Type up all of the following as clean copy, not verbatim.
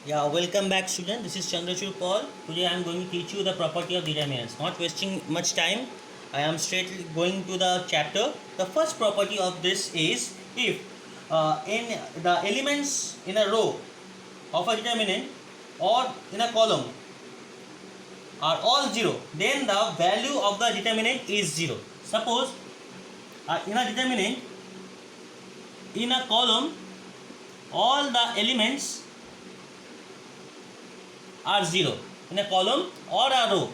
Yeah, welcome back student. This is Chandrachud Paul. Today I am going to teach you the property of determinants. Not wasting much time, I am straight going to the chapter. The first property of this is if in the elements in a row of a determinant or in a column are all 0, then the value of the determinant is 0. Suppose in a determinant in a column all the elements are 0 in a column or a row.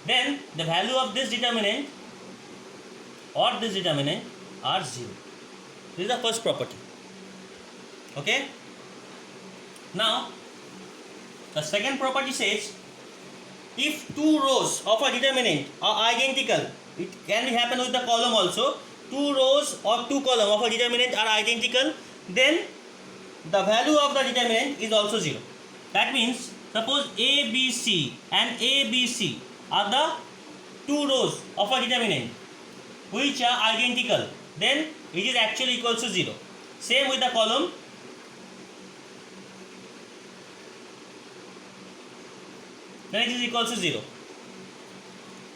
Then the value of this determinant or this determinant are 0. This is the first property. Okay. Now the second property says if two rows of a determinant are identical, it can happen with the column also. Two rows or two columns of a determinant are identical, then the value of the determinant is also 0. That means suppose A, B, C and A, B, C are the two rows of a determinant which are identical, then it is actually equals to 0. Same with the column. Then it is equals to 0.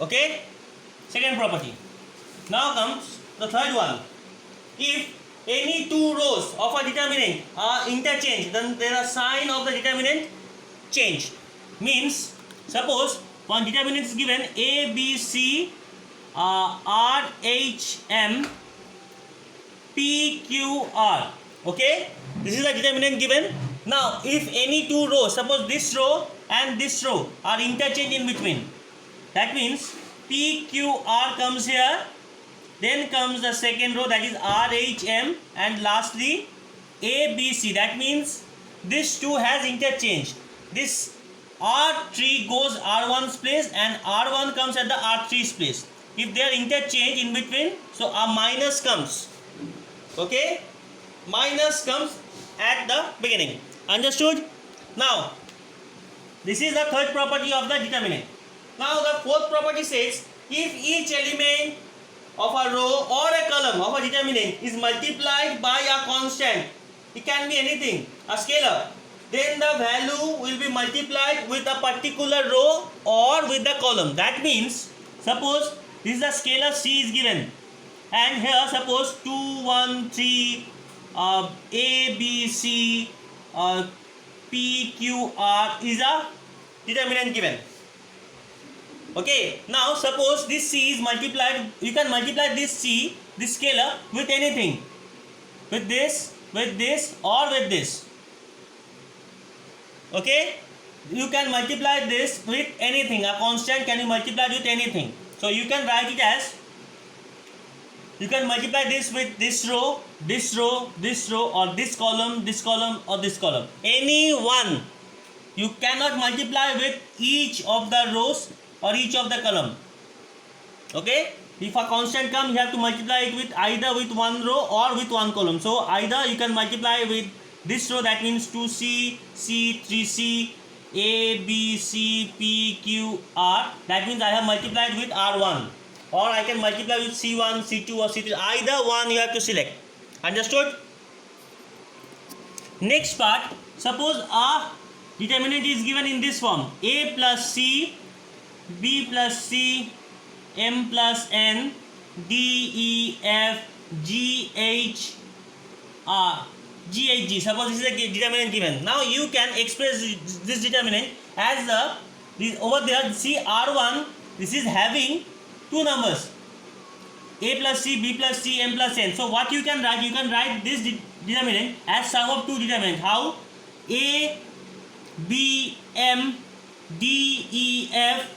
Okay. Second property. Now comes the third one. If any two rows of a determinant are interchanged, then there are sign of the determinant change. Means suppose one determinant is given A, B, C, R, H, M, P, Q, R. Okay. This is the determinant given. Now if any two rows, suppose this row and this row are interchanged in between, that means P, Q, R comes here, then comes the second row, that is R, H, M, and lastly A, B, C. That means this two has interchanged. This R3 goes R1's place and R1 comes at the R3's place. If they are interchanged in between, so a minus comes. Okay, minus comes at the beginning. Understood? Now this is the third property of the determinant. Now the fourth property says if each element of a row or a column of a determinant is multiplied by a constant, it can be anything, a scalar, then the value will be multiplied with a particular row or with the column. That means suppose this is a scalar C is given, and here suppose 2, 1, 3, A, B, C, P, Q, R is a determinant given. Okay, now suppose this C is multiplied, you can multiply this C, this scalar, with anything, with this or with this. Okay, you can multiply this with anything, a constant can be multiplied with anything. So you can write it as, you can multiply this with this row, this row, this row, or this column, or this column. Any one. You cannot multiply with each of the rows or each of the column. Okay. If a constant comes, you have to multiply it with either with one row or with one column. So either you can multiply with this row, that means 2C, C, 3C, A, B, C, P, Q, R. That means I have multiplied with R1. Or I can multiply with C1, C2 or C3. Either one you have to select. Understood? Next part, suppose a determinant is given in this form: A plus C, B plus C, M plus N, D, E, F, G, H, G, H, G. Suppose this is a determinant given. Now you can express this determinant as over there, see R1, this is having two numbers, A plus C, B plus C, M plus N. So what you can write? You can write this determinant as sum of two determinants. How? A, B, M, D, E, F,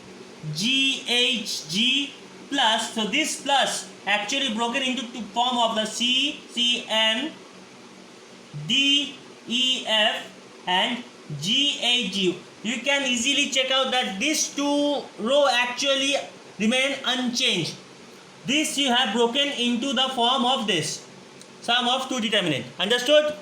G, H, G plus. So this plus actually broken into two form of the C, C, N, D, E, F and G, H, G. You can easily check out that these two row actually remain unchanged. This you have broken into the form of this sum of two determinant. Understood?